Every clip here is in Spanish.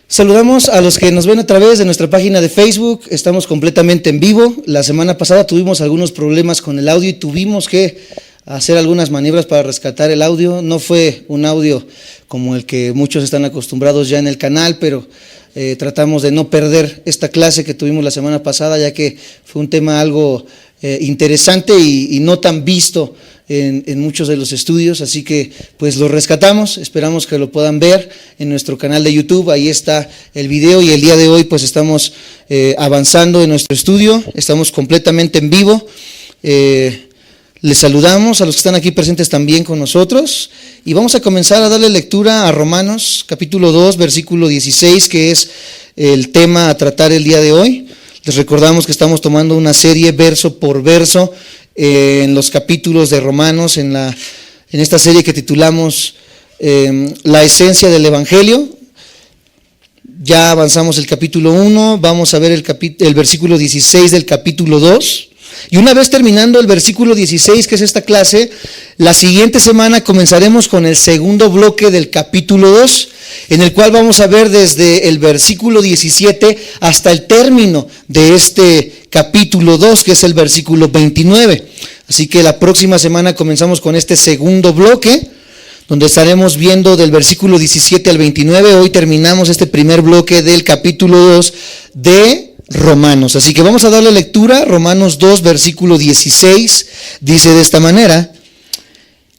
Saludamos a los que nos ven a través de nuestra página de Facebook. Estamos completamente en vivo. La semana pasada tuvimos algunos problemas con el audio y tuvimos que hacer algunas maniobras para rescatar el audio. No fue un audio como el que muchos están acostumbrados ya en el canal, pero tratamos de no perder esta clase que tuvimos la semana pasada, ya que fue un tema algo interesante y no tan visto en muchos de los estudios, así que pues lo rescatamos. Esperamos que lo puedan ver en nuestro canal de YouTube. Ahí está el video y el día de hoy pues estamos avanzando en nuestro estudio, estamos completamente en vivo. Les saludamos a los que están aquí presentes también con nosotros y vamos a comenzar a darle lectura a Romanos capítulo 2 versículo 16, que es el tema a tratar el día de hoy. Les recordamos que estamos tomando una serie verso por verso en los capítulos de Romanos, en esta serie que titulamos La esencia del Evangelio. Ya avanzamos el capítulo 1, vamos a ver el versículo 16 del capítulo 2. Y una vez terminando el versículo 16, que es esta clase, la siguiente semana comenzaremos con el segundo bloque del capítulo 2, en el cual vamos a ver desde el versículo 17 hasta el término de este capítulo 2, que es el versículo 29. Así que la próxima semana comenzamos con este segundo bloque, donde estaremos viendo del versículo 17 al 29. Hoy terminamos este primer bloque del capítulo 2 de Romanos. Así que vamos a darle lectura. Romanos 2, versículo 16, dice de esta manera: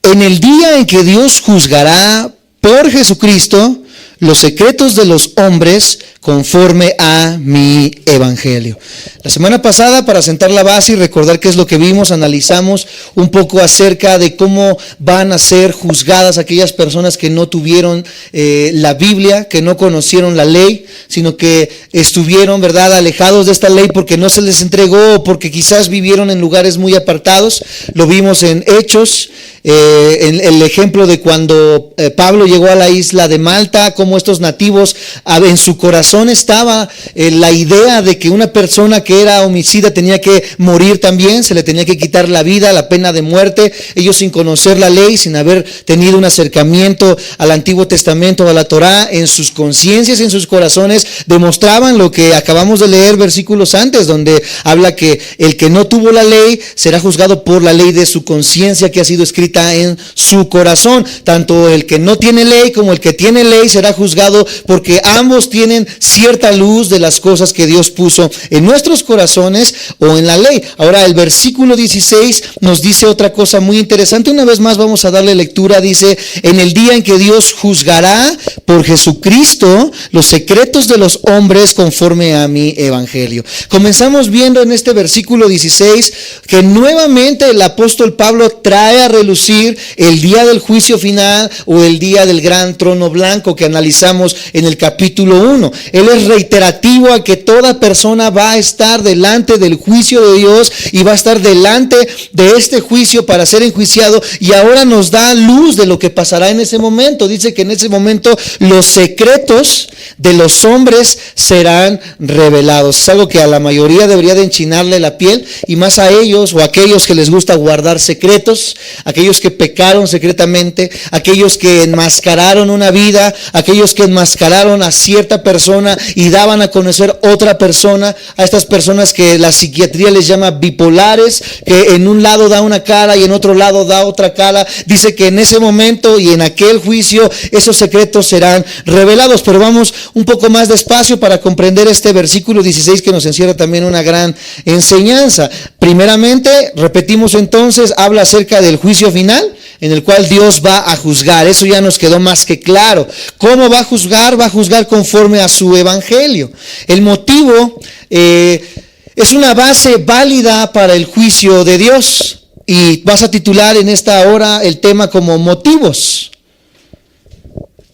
en el día en que Dios juzgará por Jesucristo los secretos de los hombres conforme a mi evangelio. La semana pasada, para sentar la base y recordar qué es lo que vimos, analizamos un poco acerca de cómo van a ser juzgadas aquellas personas que no tuvieron la Biblia, que no conocieron la ley, sino que estuvieron, ¿verdad?, alejados de esta ley porque no se les entregó o porque quizás vivieron en lugares muy apartados. Lo vimos en Hechos, en el ejemplo de cuando Pablo llegó a la isla de Malta, cómo estos nativos, en su corazón estaba la idea de que una persona que era homicida tenía que morir también, se le tenía que quitar la vida, la pena de muerte. Ellos, sin conocer la ley, sin haber tenido un acercamiento al Antiguo Testamento, a la Torá, en sus conciencias, en sus corazones, demostraban lo que acabamos de leer versículos antes, donde habla que el que no tuvo la ley será juzgado por la ley de su conciencia que ha sido escrita en su corazón. Tanto el que no tiene ley como el que tiene ley será juzgado, porque ambos tienen cierta luz de las cosas que Dios puso en nuestros corazones o en la ley. Ahora el versículo 16 nos dice otra cosa muy interesante. Una vez más vamos a darle lectura. Dice: en el día en que Dios juzgará por Jesucristo los secretos de los hombres conforme a mi evangelio. Comenzamos viendo en este versículo 16 que nuevamente el apóstol Pablo trae a relucir el día del juicio final o el día del gran trono blanco que analizamos en el capítulo 1. Él es reiterativo a que toda persona va a estar delante del juicio de Dios y va a estar delante de este juicio para ser enjuiciado, y ahora nos da luz de lo que pasará en ese momento. Dice que en ese momento los secretos de los hombres serán revelados. Es algo que a la mayoría debería de enchinarle la piel, y más a ellos o a aquellos que les gusta guardar secretos, aquellos que pecaron secretamente, aquellos que enmascararon una vida, aquellos que enmascararon a cierta persona y daban a conocer otra persona, a estas personas que la psiquiatría les llama bipolares, que en un lado da una cara y en otro lado da otra cara. Dice que en ese momento y en aquel juicio esos secretos serán revelados. Pero vamos un poco más despacio para comprender este versículo 16, que nos encierra también una gran enseñanza. Primeramente, repetimos entonces, habla acerca del juicio final, en el cual Dios va a juzgar. Eso ya nos quedó más que claro. ¿Cómo va a juzgar? Va a juzgar conforme a su evangelio. El motivo es una base válida para el juicio de Dios, y vas a titular en esta hora el tema como motivos,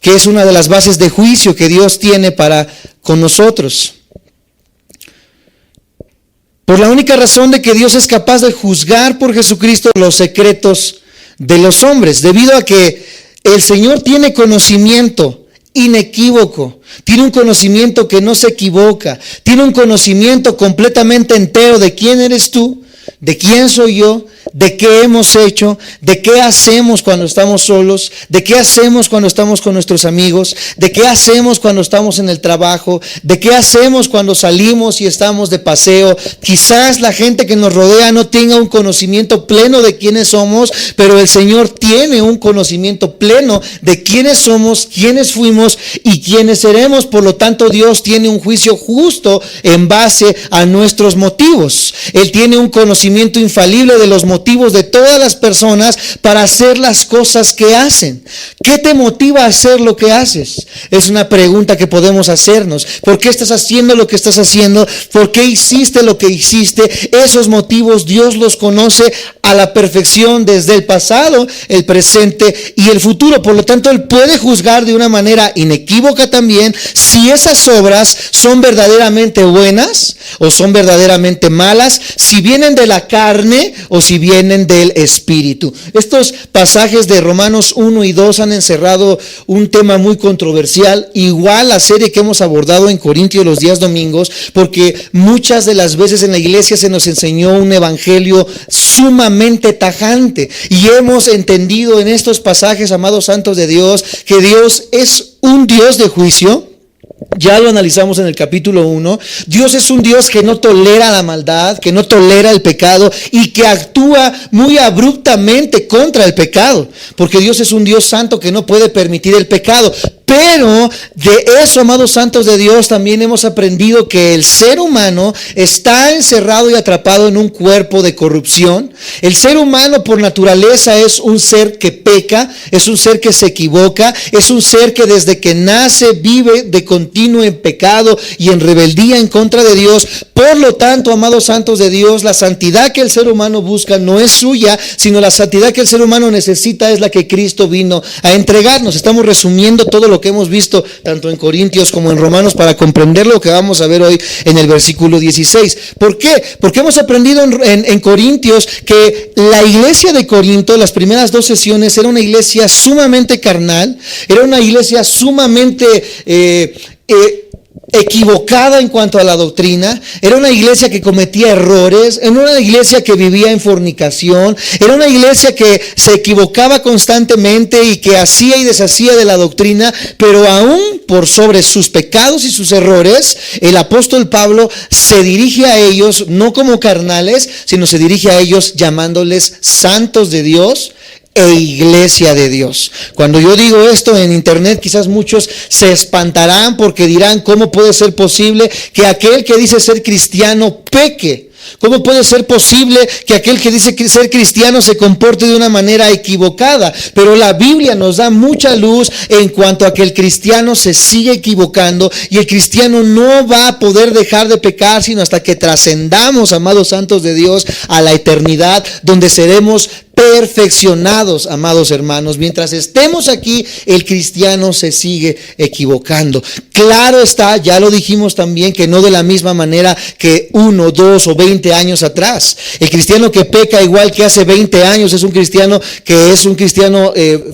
que es una de las bases de juicio que Dios tiene para con nosotros. Por la única razón de que Dios es capaz de juzgar por Jesucristo los secretos de los hombres, debido a que el Señor tiene conocimiento inequívoco, tiene un conocimiento que no se equivoca, tiene un conocimiento completamente entero de quién eres tú, de quién soy yo, de qué hemos hecho, de qué hacemos cuando estamos solos, de qué hacemos cuando estamos con nuestros amigos, de qué hacemos cuando estamos en el trabajo, de qué hacemos cuando salimos y estamos de paseo. Quizás la gente que nos rodea no tenga un conocimiento pleno de quiénes somos, pero el Señor tiene un conocimiento pleno de quiénes somos, quiénes fuimos y quiénes seremos. Por lo tanto, Dios tiene un juicio justo en base a nuestros motivos. Él tiene un conocimiento infalible de los motivos de todas las personas para hacer las cosas que hacen. ¿Qué te motiva a hacer lo que haces? Es una pregunta que podemos hacernos. ¿Por qué estás haciendo lo que estás haciendo? ¿Por qué hiciste lo que hiciste? Esos motivos Dios los conoce a la perfección desde el pasado, el presente y el futuro. Por lo tanto, Él puede juzgar de una manera inequívoca también si esas obras son verdaderamente buenas o son verdaderamente malas, si vienen de la carne o si vienen del Espíritu. Estos pasajes de Romanos 1 y 2 han encerrado un tema muy controversial, igual la serie que hemos abordado en Corintios los días domingos, porque muchas de las veces en la iglesia se nos enseñó un evangelio sumamente tajante y hemos entendido en estos pasajes, amados santos de Dios, que Dios es un Dios de juicio. Ya lo analizamos en el capítulo 1. Dios es un Dios que no tolera la maldad, que no tolera el pecado y que actúa muy abruptamente contra el pecado, porque Dios es un Dios santo que no puede permitir el pecado. Pero de eso, amados santos de Dios, también hemos aprendido que el ser humano está encerrado y atrapado en un cuerpo de corrupción. El ser humano por naturaleza es un ser que peca, es un ser que se equivoca, es un ser que desde que nace vive de continuo en pecado y en rebeldía en contra de Dios. Por lo tanto, amados santos de Dios, la santidad que el ser humano busca no es suya, sino la santidad que el ser humano necesita es la que Cristo vino a entregarnos. Estamos resumiendo todo lo que hemos visto tanto en Corintios como en Romanos para comprender lo que vamos a ver hoy en el versículo 16. ¿Por qué? Porque hemos aprendido en Corintios que la iglesia de Corinto, las primeras 2 sesiones, era una iglesia sumamente carnal, era una iglesia sumamente equivocada en cuanto a la doctrina, era una iglesia que cometía errores, era una iglesia que vivía en fornicación, era una iglesia que se equivocaba constantemente y que hacía y deshacía de la doctrina, pero aún por sobre sus pecados y sus errores, el apóstol Pablo se dirige a ellos no como carnales, sino se dirige a ellos llamándoles santos de Dios e iglesia de Dios. Cuando yo digo esto en internet, quizás muchos se espantarán porque dirán, ¿cómo puede ser posible que aquel que dice ser cristiano peque? ¿Cómo puede ser posible que aquel que dice ser cristiano se comporte de una manera equivocada? Pero la Biblia nos da mucha luz en cuanto a que el cristiano se sigue equivocando y el cristiano no va a poder dejar de pecar sino hasta que trascendamos, amados santos de Dios, a la eternidad, donde seremos perfeccionados, amados hermanos. Mientras estemos aquí, el cristiano se sigue equivocando. Claro está, ya lo dijimos también, que no de la misma manera que 1, 2 o 20 años atrás. El cristiano que peca igual que hace 20 años es un cristiano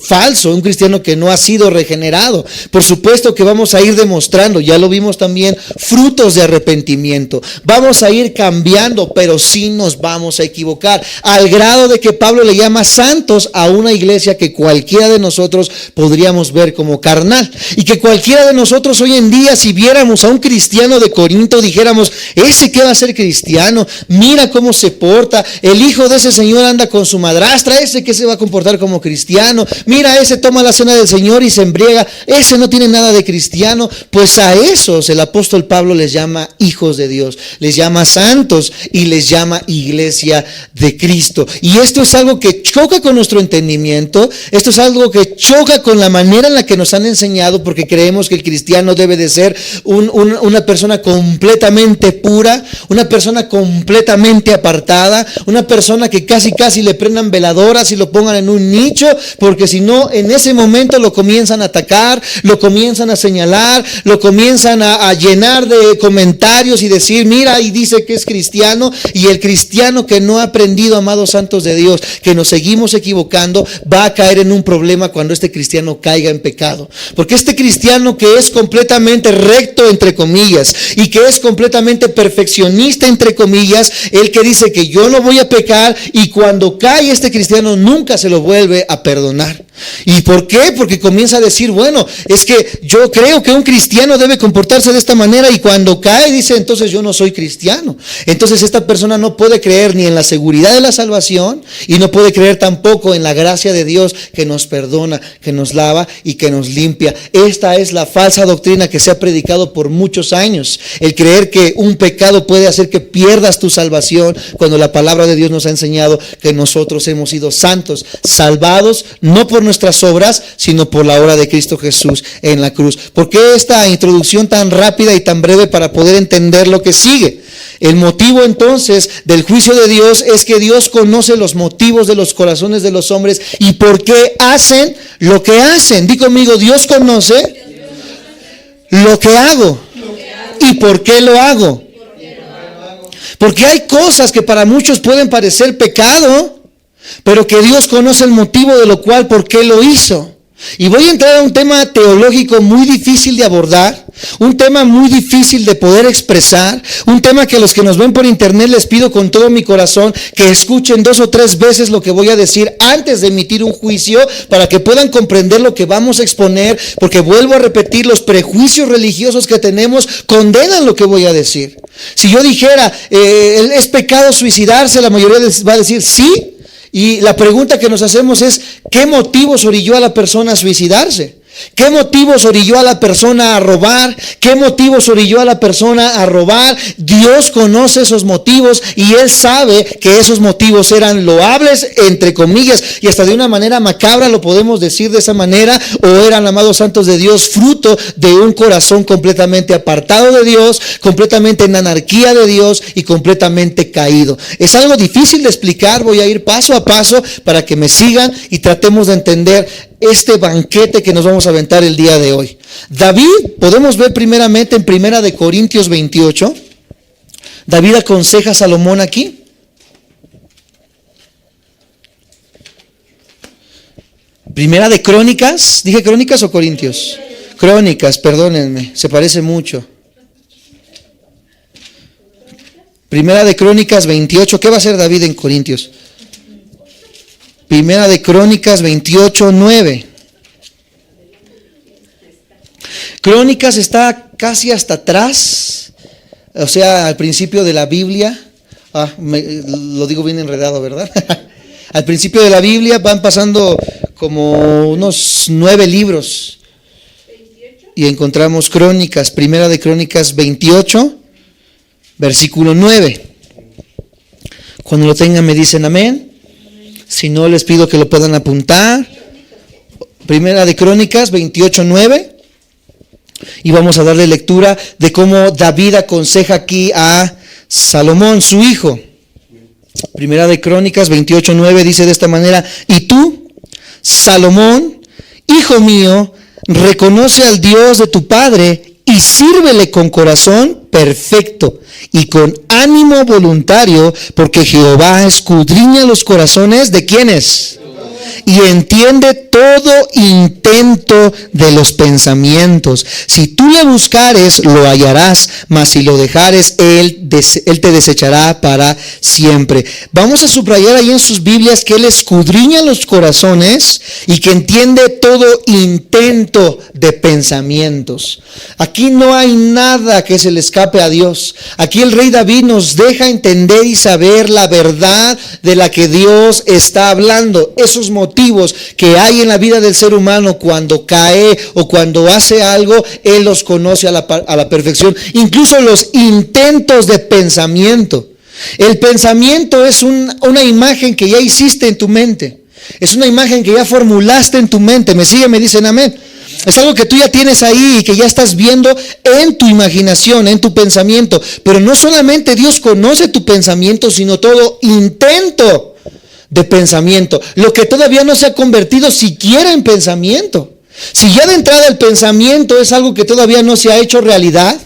falso, un cristiano que no ha sido regenerado. Por supuesto que vamos a ir demostrando, ya lo vimos también, frutos de arrepentimiento. Vamos a ir cambiando, pero sí nos vamos a equivocar, al grado de que Pablo le llama santos a una iglesia que cualquiera de nosotros podríamos ver como carnal, y que cualquiera de nosotros hoy en día, si viéramos a un cristiano de Corinto, dijéramos, ese que va a ser cristiano, mira cómo se porta, el hijo de ese señor anda con su madrastra, ese que se va a comportar como cristiano, mira, ese toma la cena del Señor y se embriaga, ese no tiene nada de cristiano. Pues a esos el apóstol Pablo les llama hijos de Dios, les llama santos y les llama iglesia de Cristo. Y esto es algo que choca con nuestro entendimiento, esto es algo que choca con la manera en la que nos han enseñado, porque creemos que el cristiano debe de ser una persona completamente pura, una persona completamente apartada, una persona que casi le prendan veladoras y lo pongan en un nicho, porque si no, en ese momento lo comienzan a atacar, lo comienzan a señalar, lo comienzan a llenar de comentarios y decir, mira, y dice que es cristiano. Y el cristiano que no ha aprendido, amados santos de Dios, que que nos seguimos equivocando, va a caer en un problema cuando este cristiano caiga en pecado. Porque este cristiano que es completamente recto, entre comillas, y que es completamente perfeccionista, entre comillas, el que dice que yo no voy a pecar, y cuando cae este cristiano nunca se lo vuelve a perdonar. ¿Y por qué? Porque comienza a decir, bueno, es que yo creo que un cristiano debe comportarse de esta manera, y cuando cae dice, entonces yo no soy cristiano. Entonces esta persona no puede creer ni en la seguridad de la salvación, y no puede creer tampoco en la gracia de Dios que nos perdona, que nos lava y que nos limpia. Esta es la falsa doctrina que se ha predicado por muchos años, el creer que un pecado puede hacer que pierdas tu salvación, cuando la palabra de Dios nos ha enseñado que nosotros hemos sido santos, salvados, no por nuestras obras, sino por la obra de Cristo Jesús en la cruz. ¿Por qué esta introducción tan rápida y tan breve para poder entender lo que sigue? El motivo entonces del juicio de Dios es que Dios conoce los motivos de los corazones de los hombres y por qué hacen lo que hacen. Di conmigo, Dios conoce lo que hago y por qué lo hago. Porque hay cosas que para muchos pueden parecer pecado, pero que Dios conoce el motivo de lo cual, por qué lo hizo. Y voy a entrar a un tema teológico muy difícil de abordar, un tema muy difícil de poder expresar, un tema que a los que nos ven por internet les pido con todo mi corazón que escuchen 2 o 3 veces lo que voy a decir antes de emitir un juicio, para que puedan comprender lo que vamos a exponer, porque vuelvo a repetir, los prejuicios religiosos que tenemos condenan lo que voy a decir. Si yo dijera, ¿es pecado suicidarse?, la mayoría va a decir sí. Y la pregunta que nos hacemos es, ¿qué motivos orilló a la persona a suicidarse? ¿Qué motivos orilló a la persona a robar? ¿Qué motivos orilló a la persona a robar? Dios conoce esos motivos y Él sabe que esos motivos eran loables, entre comillas, y hasta de una manera macabra lo podemos decir de esa manera, o eran, amados santos de Dios, fruto de un corazón completamente apartado de Dios, completamente en anarquía de Dios y completamente caído. Es algo difícil de explicar, voy a ir paso a paso para que me sigan y tratemos de entender este banquete que nos vamos a aventar el día de hoy. David, podemos ver primeramente en 1 Corintios 28. David aconseja a Salomón aquí. Primera de Crónicas, ¿dije Crónicas o Corintios? Crónicas, perdónenme, se parece mucho. Primera de Crónicas 28, ¿qué va a hacer David en Corintios? Primera de Crónicas 28, 9. Crónicas está casi hasta atrás, o sea, al principio de la Biblia. Lo digo bien enredado, ¿verdad? Al principio de la Biblia van pasando como unos 9 libros. Y encontramos Crónicas, Primera de Crónicas 28, versículo 9. Cuando lo tengan me dicen amén. Si no, les pido que lo puedan apuntar. Primera de Crónicas 28, 9. Y vamos a darle lectura de cómo David aconseja aquí a Salomón, su hijo. Primera de Crónicas 28, 9 dice de esta manera: y tú, Salomón, hijo mío, reconoce al Dios de tu padre y sírvele con corazón perfecto y con ánimo voluntario, porque Jehová escudriña los corazones de ¿quiénes? Y entiende todo intento de los pensamientos. Si tú le buscares, lo hallarás, mas si lo dejares, él te desechará para siempre. Vamos a subrayar ahí en sus Biblias que Él escudriña los corazones y que entiende todo intento de pensamientos. Aquí no hay nada que se le escape a Dios. Aquí el rey David nos deja entender y saber la verdad de la que Dios está hablando. Esos motivos que hay en la vida del ser humano cuando cae o cuando hace algo, Él los conoce a la perfección. Incluso los intentos de pensamiento. El pensamiento es una imagen que ya hiciste en tu mente. Es una imagen que ya formulaste en tu mente. ¿Me siguen? Me dicen amén. Es algo que tú ya tienes ahí y que ya estás viendo en tu imaginación, en tu pensamiento. Pero no solamente Dios conoce tu pensamiento, sino todo intento de pensamiento. Lo que todavía no se ha convertido siquiera en pensamiento. Si ya de entrada el pensamiento es algo que todavía no se ha hecho realidad,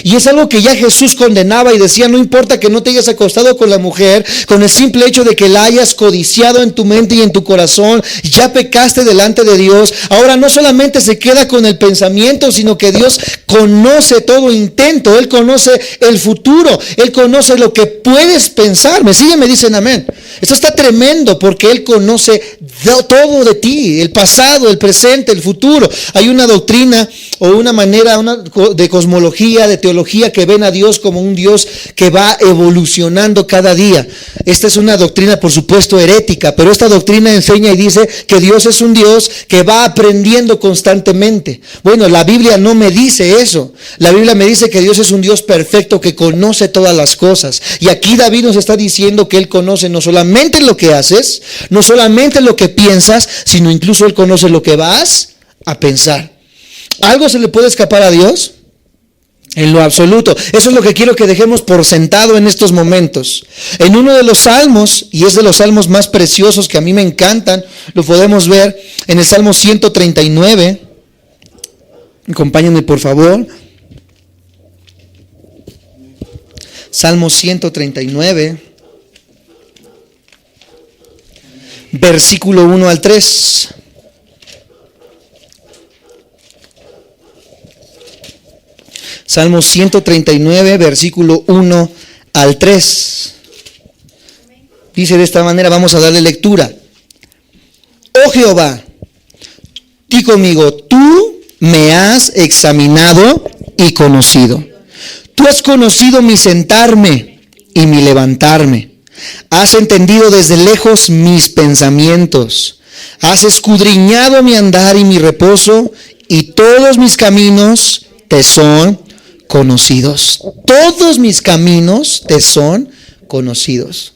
Y es algo que ya Jesús condenaba y decía, no importa que no te hayas acostado con la mujer, con el simple hecho de que la hayas codiciado en tu mente y en tu corazón, ya pecaste delante de Dios. Ahora no solamente se queda con el pensamiento, sino que Dios conoce todo intento, Él conoce el futuro, Él conoce lo que puedes pensar. ¿Me siguen? Me dicen amén. Esto está tremendo porque Él conoce todo de ti, el pasado, el presente, el futuro. Hay una doctrina o una manera de cosmología, de teología, que ven a Dios como un Dios que va evolucionando cada día. Esta es una doctrina, por supuesto, herética, pero esta doctrina enseña y dice que Dios es un Dios que va aprendiendo constantemente. Bueno, la Biblia no me dice eso. La Biblia me dice que Dios es un Dios perfecto que conoce todas las cosas. Y aquí David nos está diciendo que Él conoce no solamente lo que haces, no solamente lo que piensas, sino incluso Él conoce lo que vas a pensar. ¿Algo se le puede escapar a Dios? En lo absoluto. Eso es lo que quiero que dejemos por sentado en estos momentos. En uno de los salmos, y es de los salmos más preciosos que a mí me encantan, lo podemos ver en el Salmo 139. Acompáñenme por favor. Salmo 139, versículo 1 al 3. Salmo 139, versículo 1 al 3. Dice de esta manera, vamos a darle lectura. Oh Jehová, di conmigo, tú me has examinado y conocido. Tú has conocido mi sentarme y mi levantarme. Has entendido desde lejos mis pensamientos. Has escudriñado mi andar y mi reposo, y todos mis caminos te son conocidos. Todos mis caminos te son conocidos.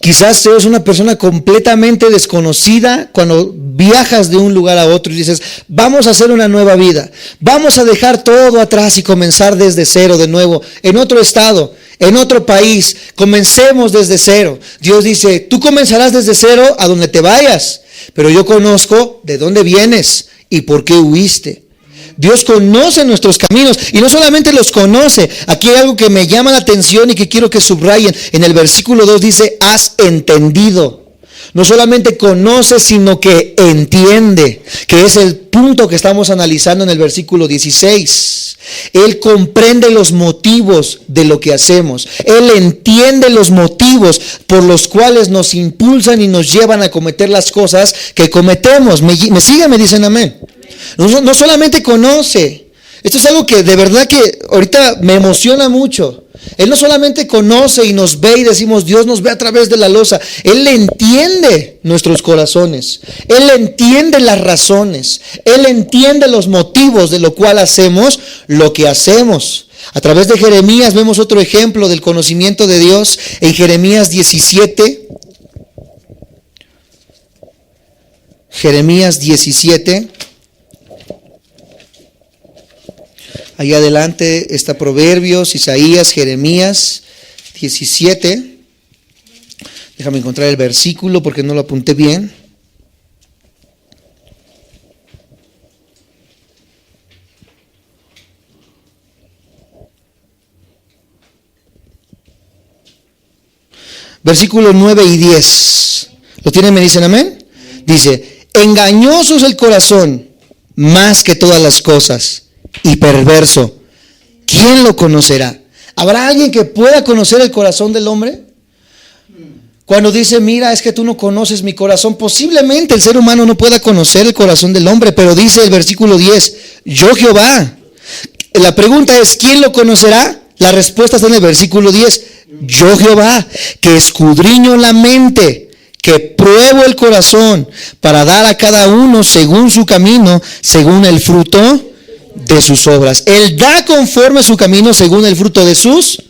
Quizás seas una persona completamente desconocida cuando viajas de un lugar a otro y dices, vamos a hacer una nueva vida, vamos a dejar todo atrás y comenzar desde cero de nuevo, en otro estado, en otro país, comencemos desde cero. Dios dice, tú comenzarás desde cero a donde te vayas, pero yo conozco de dónde vienes y por qué huiste. Dios conoce nuestros caminos y no solamente los conoce. Aquí hay algo que me llama la atención y que quiero que subrayen. En el versículo 2 dice, has entendido. No solamente conoce, sino que entiende, que es el punto que estamos analizando en el versículo 16. Él comprende los motivos de lo que hacemos. Él entiende los motivos por los cuales nos impulsan y nos llevan a cometer las cosas que cometemos. Me siguen, me dicen amén. No solamente conoce. Esto es algo que de verdad que ahorita me emociona mucho. Él no solamente conoce y nos ve y decimos, Dios nos ve a través de la losa. Él entiende nuestros corazones. Él entiende las razones. Él entiende los motivos de lo cual hacemos lo que hacemos. A través de Jeremías vemos otro ejemplo del conocimiento de Dios en Jeremías 17. Jeremías 17. Ahí adelante está Proverbios, Isaías, Jeremías 17. Déjame encontrar el versículo porque no lo apunté bien. Versículos 9 y 10. ¿Lo tienen? ¿Me dicen amén? Dice, engañoso es el corazón más que todas las cosas y perverso, ¿quién lo conocerá? ¿Habrá alguien que pueda conocer el corazón del hombre? Cuando dice, mira, es que tú no conoces mi corazón, posiblemente el ser humano no pueda conocer el corazón del hombre, pero dice el versículo 10, yo Jehová. La pregunta es, ¿quién lo conocerá? La respuesta está en el versículo 10, yo Jehová, que escudriño la mente, que pruebo el corazón, para dar a cada uno según su camino, según el fruto de sus obras. Él da conforme a su camino según el fruto de sus.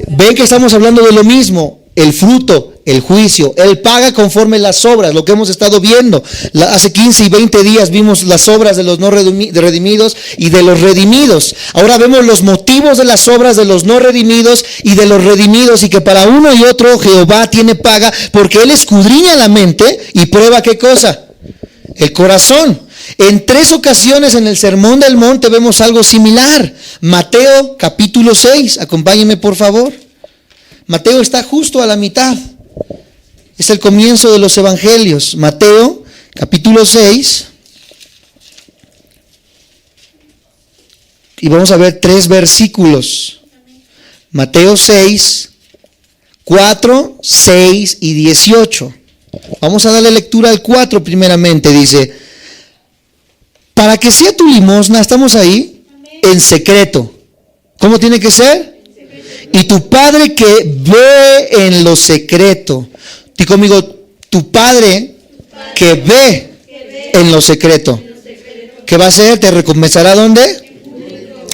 Ven que estamos hablando de lo mismo. El fruto, el juicio. Él paga conforme las obras, lo que hemos estado viendo. Hace 15 y 20 días vimos las obras de los no redimidos y de los redimidos. Ahora vemos los motivos de las obras de los no redimidos y de los redimidos, y que para uno y otro Jehová tiene paga, porque Él escudriña la mente y prueba ¿qué cosa? El corazón. En 3 ocasiones en el Sermón del Monte vemos algo similar. Mateo capítulo 6, acompáñenme por favor. Mateo está justo a la mitad. Es el comienzo de los evangelios. Mateo capítulo 6. Y vamos a ver 3 versículos. Mateo 6, 4, 6 y 18. Vamos a darle lectura al 4 primeramente. Dice, para que sea tu limosna, estamos ahí, en secreto. ¿Cómo tiene que ser? Y tu Padre que ve en lo secreto. Di conmigo, tu Padre que ve en lo secreto. ¿Qué va a hacer? ¿Te recompensará dónde?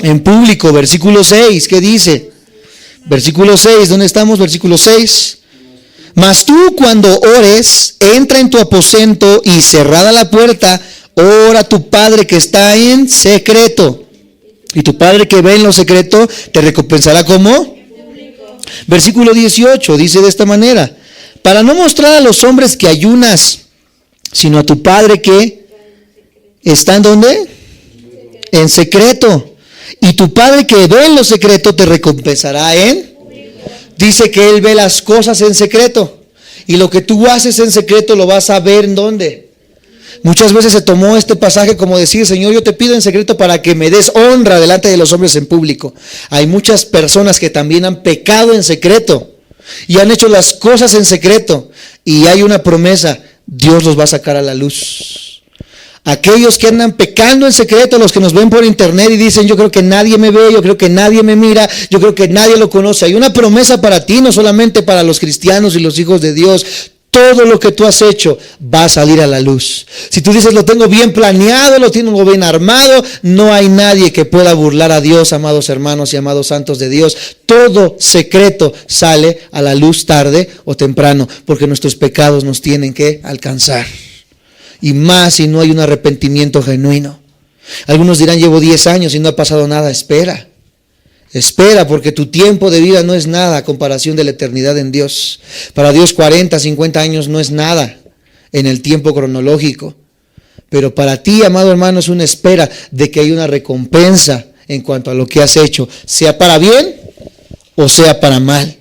En público. Versículo 6, ¿qué dice? Versículo 6, ¿dónde estamos? Versículo 6. Mas tú cuando ores, entra en tu aposento y cerrada la puerta, ora a tu Padre que está en secreto. Y tu Padre que ve en lo secreto te recompensará ¿cómo? Versículo 18 dice de esta manera: para no mostrar a los hombres que ayunas, sino a tu Padre que está en ¿dónde? En secreto. Y tu Padre que ve en lo secreto te recompensará en. Dice que Él ve las cosas en secreto. Y lo que tú haces en secreto lo vas a ver en ¿dónde? Muchas veces se tomó este pasaje como decir, Señor, yo te pido en secreto para que me des honra delante de los hombres en público. Hay muchas personas que también han pecado en secreto y han hecho las cosas en secreto. Y hay una promesa, Dios los va a sacar a la luz. Aquellos que andan pecando en secreto, los que nos ven por internet y dicen, yo creo que nadie me ve, yo creo que nadie me mira, yo creo que nadie lo conoce. Hay una promesa para ti, no solamente para los cristianos y los hijos de Dios. Todo lo que tú has hecho va a salir a la luz. Si tú dices, lo tengo bien planeado, lo tengo bien armado, no hay nadie que pueda burlar a Dios, amados hermanos y amados santos de Dios. Todo secreto sale a la luz tarde o temprano, porque nuestros pecados nos tienen que alcanzar. Y más si no hay un arrepentimiento genuino. Algunos dirán, llevo 10 años y no ha pasado nada. Espera, porque tu tiempo de vida no es nada a comparación de la eternidad en Dios. Para Dios 40, 50 años no es nada en el tiempo cronológico. Pero para ti, amado hermano, es una espera de que hay una recompensa en cuanto a lo que has hecho, sea para bien o sea para mal.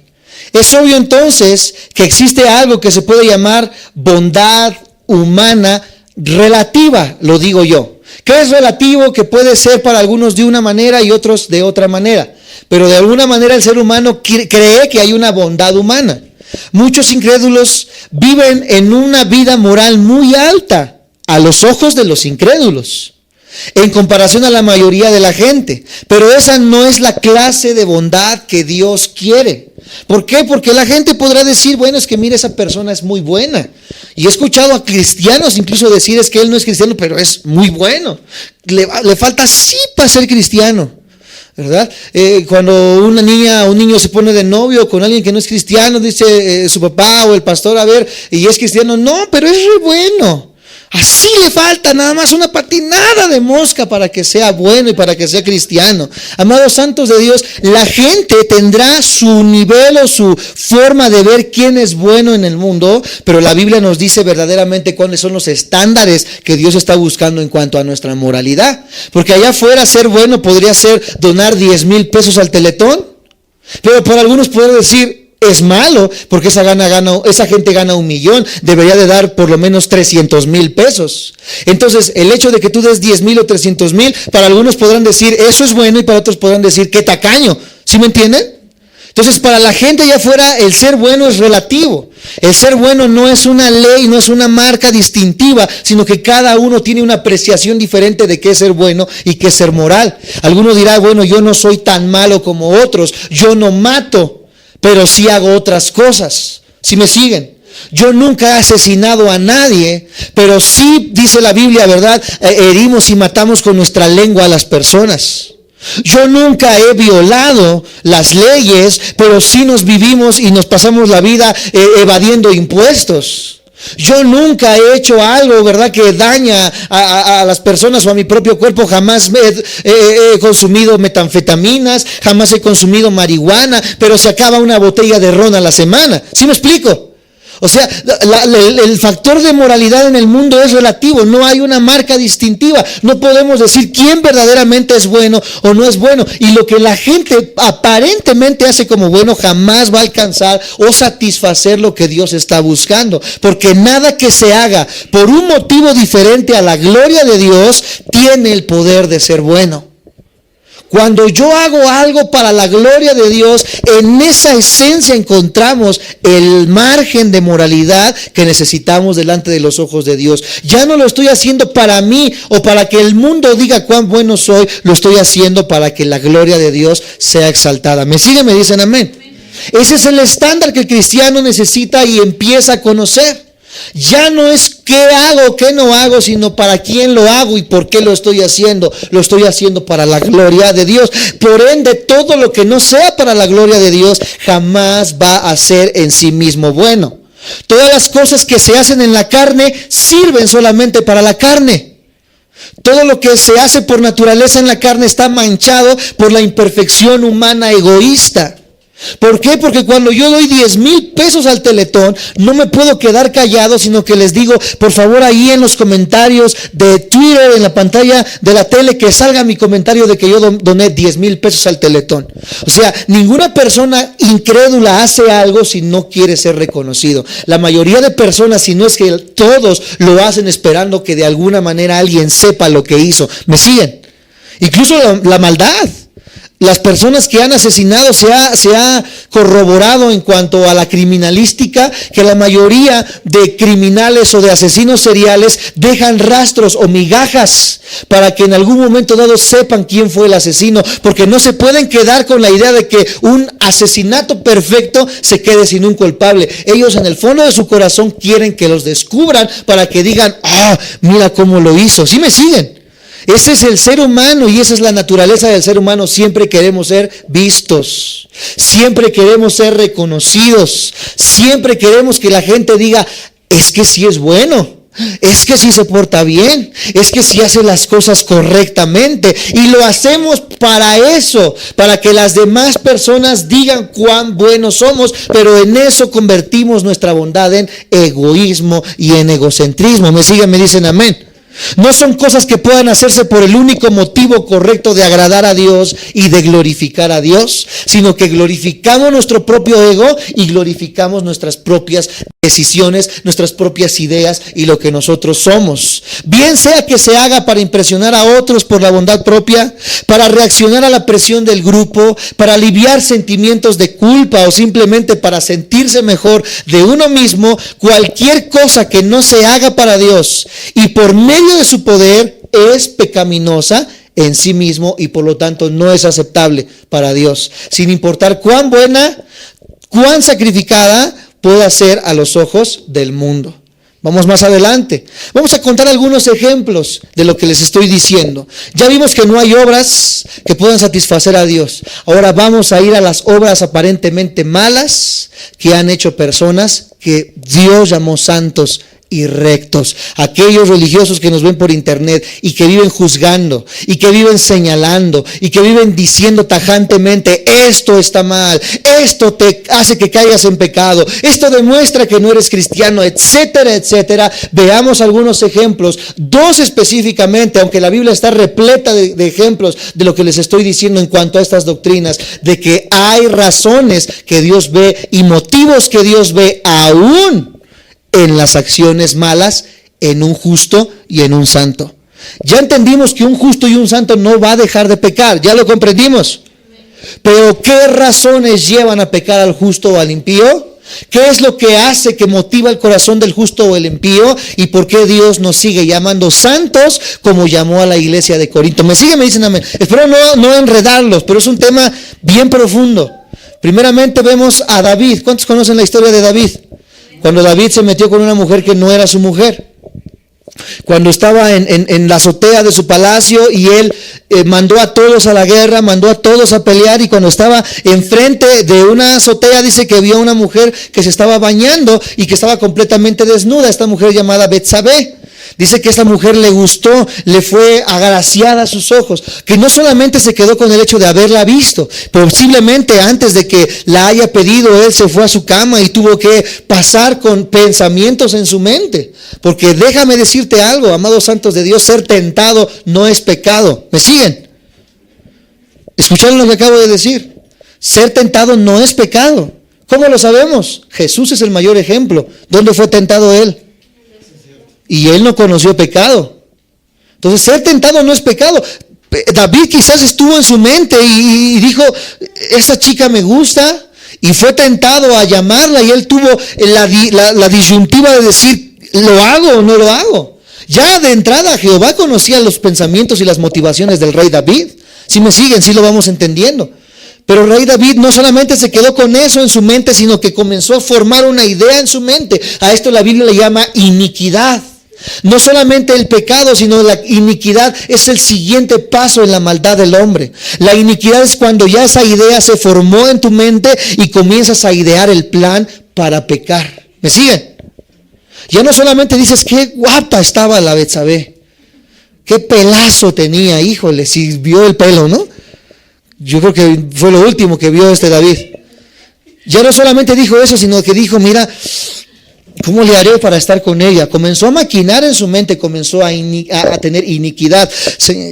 Es obvio entonces que existe algo que se puede llamar bondad humana relativa, lo digo yo. ¿Qué es relativo? Que puede ser para algunos de una manera y otros de otra manera. Pero de alguna manera el ser humano cree que hay una bondad humana. Muchos incrédulos viven en una vida moral muy alta a los ojos de los incrédulos, en comparación a la mayoría de la gente. Pero esa no es la clase de bondad que Dios quiere. ¿Por qué? Porque la gente podrá decir, bueno, es que mira, esa persona es muy buena. Y he escuchado a cristianos incluso decir, es que él no es cristiano, pero es muy bueno. Le falta sí para ser cristiano, ¿verdad? Cuando una niña o un niño se pone de novio con alguien que no es cristiano, dice su papá o el pastor, a ver, y es cristiano, no, pero es muy bueno. Así le falta nada más una patinada de mosca para que sea bueno y para que sea cristiano. Amados santos de Dios, la gente tendrá su nivel o su forma de ver quién es bueno en el mundo, pero la Biblia nos dice verdaderamente cuáles son los estándares que Dios está buscando en cuanto a nuestra moralidad. Porque allá afuera ser bueno podría ser donar 10,000 pesos al Teletón, pero para algunos puede decir, es malo, porque esa gente gana 1,000,000, debería de dar por lo menos 300,000 pesos. Entonces, el hecho de que tú des 10,000 o 300,000, para algunos podrán decir, eso es bueno, y para otros podrán decir, qué tacaño. ¿Sí me entienden? Entonces, para la gente allá afuera, el ser bueno es relativo. El ser bueno no es una ley, no es una marca distintiva, sino que cada uno tiene una apreciación diferente de qué es ser bueno y qué es ser moral. Alguno dirá, bueno, yo no soy tan malo como otros, yo no mato, pero sí hago otras cosas. ¿Sí me siguen? Yo nunca he asesinado a nadie, pero sí, dice la Biblia, ¿verdad? Herimos y matamos con nuestra lengua a las personas. Yo nunca he violado las leyes, pero sí nos vivimos y nos pasamos la vida evadiendo impuestos. Yo nunca he hecho algo, ¿verdad?, que daña a las personas o a mi propio cuerpo. Jamás he consumido metanfetaminas, jamás he consumido marihuana, pero se acaba una botella de ron a la semana. ¿Sí me explico? O sea, el factor de moralidad en el mundo es relativo, no hay una marca distintiva, no podemos decir quién verdaderamente es bueno o no es bueno, y lo que la gente aparentemente hace como bueno jamás va a alcanzar o satisfacer lo que Dios está buscando, porque nada que se haga por un motivo diferente a la gloria de Dios tiene el poder de ser bueno. Cuando yo hago algo para la gloria de Dios, en esa esencia encontramos el margen de moralidad que necesitamos delante de los ojos de Dios. Ya no lo estoy haciendo para mí o para que el mundo diga cuán bueno soy, lo estoy haciendo para que la gloria de Dios sea exaltada. ¿Me siguen? ¿Me dicen amén? Ese es el estándar que el cristiano necesita y empieza a conocer. Ya no es qué hago, qué no hago, sino para quién lo hago y por qué lo estoy haciendo. Lo estoy haciendo para la gloria de Dios. Por ende, todo lo que no sea para la gloria de Dios jamás va a ser en sí mismo bueno. Todas las cosas que se hacen en la carne sirven solamente para la carne. Todo lo que se hace por naturaleza en la carne está manchado por la imperfección humana egoísta. ¿Por qué? Porque cuando yo doy 10,000 pesos al Teletón, no me puedo quedar callado, sino que les digo, por favor, ahí en los comentarios de Twitter, en la pantalla de la tele, que salga mi comentario de que yo doné 10,000 pesos al Teletón. O sea, ninguna persona incrédula hace algo si no quiere ser reconocido. La mayoría de personas, si no es que todos, lo hacen esperando que de alguna manera alguien sepa lo que hizo. ¿Me siguen? Incluso la maldad. Las personas que han asesinado, se ha corroborado en cuanto a la criminalística, que la mayoría de criminales o de asesinos seriales dejan rastros o migajas para que en algún momento dado sepan quién fue el asesino, porque no se pueden quedar con la idea de que un asesinato perfecto se quede sin un culpable. Ellos en el fondo de su corazón quieren que los descubran para que digan, mira cómo lo hizo. ¿Sí me siguen? Ese es el ser humano y esa es la naturaleza del ser humano. Siempre queremos ser vistos, siempre queremos ser reconocidos, siempre queremos que la gente diga, es que sí es bueno, es que sí se porta bien, es que sí hace las cosas correctamente. Y lo hacemos para eso, para que las demás personas digan cuán buenos somos, pero en eso convertimos nuestra bondad en egoísmo y en egocentrismo. ¿Me siguen? ¿Me dicen amén? No son cosas que puedan hacerse por el único motivo correcto de agradar a Dios y de glorificar a Dios, sino que glorificamos nuestro propio ego y glorificamos nuestras propias decisiones, nuestras propias ideas y lo que nosotros somos. Bien sea que se haga para impresionar a otros por la bondad propia, para reaccionar a la presión del grupo, para aliviar sentimientos de culpa o simplemente para sentirse mejor de uno mismo, cualquier cosa que no se haga para Dios y por medio de su poder es pecaminosa en sí mismo y por lo tanto no es aceptable para Dios, sin importar cuán buena, cuán sacrificada pueda ser a los ojos del mundo. Vamos más adelante. Vamos a contar algunos ejemplos de lo que les estoy diciendo. Ya vimos que no hay obras que puedan satisfacer a Dios. Ahora vamos a ir a las obras aparentemente malas que han hecho personas que Dios llamó santos y rectos. Aquellos religiosos que nos ven por internet y que viven juzgando y que viven señalando y que viven diciendo tajantemente, esto está mal, esto te hace que caigas en pecado, esto demuestra que no eres cristiano, etcétera, etcétera. Veamos algunos ejemplos, dos específicamente, aunque la Biblia está repleta de ejemplos de lo que les estoy diciendo en cuanto a estas doctrinas, de que hay razones que Dios ve y motivos que Dios ve aún en las acciones malas, en un justo y en un santo. Ya entendimos que un justo y un santo no va a dejar de pecar, ya lo comprendimos. Pero ¿qué razones llevan a pecar al justo o al impío? ¿Qué es lo que hace, que motiva el corazón del justo o el impío? ¿Y por qué Dios nos sigue llamando santos como llamó a la iglesia de Corinto? ¿Me siguen? Me dicen amén. Espero no enredarlos, pero es un tema bien profundo. Primeramente vemos a David. ¿Cuántos conocen la historia de David? Cuando David se metió con una mujer que no era su mujer. Cuando estaba en la azotea de su palacio y él mandó a todos a la guerra, mandó a todos a pelear, y cuando estaba enfrente de una azotea dice que vio una mujer que se estaba bañando y que estaba completamente desnuda, esta mujer llamada Betsabé. Dice que esta mujer le gustó, le fue agraciada a sus ojos, que no solamente se quedó con el hecho de haberla visto, posiblemente antes de que la haya pedido, él se fue a su cama y tuvo que pasar con pensamientos en su mente. Porque déjame decirte algo, amados santos de Dios, ser tentado no es pecado. ¿Me siguen? ¿Escucharon lo que acabo de decir? Ser tentado no es pecado. ¿Cómo lo sabemos? Jesús es el mayor ejemplo. ¿Dónde fue tentado él? Y él no conoció pecado. Entonces, ser tentado no es pecado. David quizás estuvo en su mente y dijo, esa chica me gusta, y fue tentado a llamarla, y él tuvo la disyuntiva de decir, ¿lo hago o no lo hago? Ya de entrada Jehová conocía los pensamientos y las motivaciones del rey David. Si me siguen, si lo vamos entendiendo. Pero el rey David no solamente se quedó con eso en su mente, sino que comenzó a formar una idea en su mente. A esto la Biblia le llama iniquidad. No solamente el pecado, sino la iniquidad es el siguiente paso en la maldad del hombre. La iniquidad es cuando ya esa idea se formó en tu mente y comienzas a idear el plan para pecar. ¿Me siguen? Ya no solamente dices, qué guapa estaba la Betsabé, qué pelazo tenía, híjole, si vio el pelo, ¿no? Yo creo que fue lo último que vio David. Ya no solamente dijo eso, sino que dijo, mira, ¿cómo le haré para estar con ella? Comenzó a maquinar en su mente, comenzó a tener iniquidad.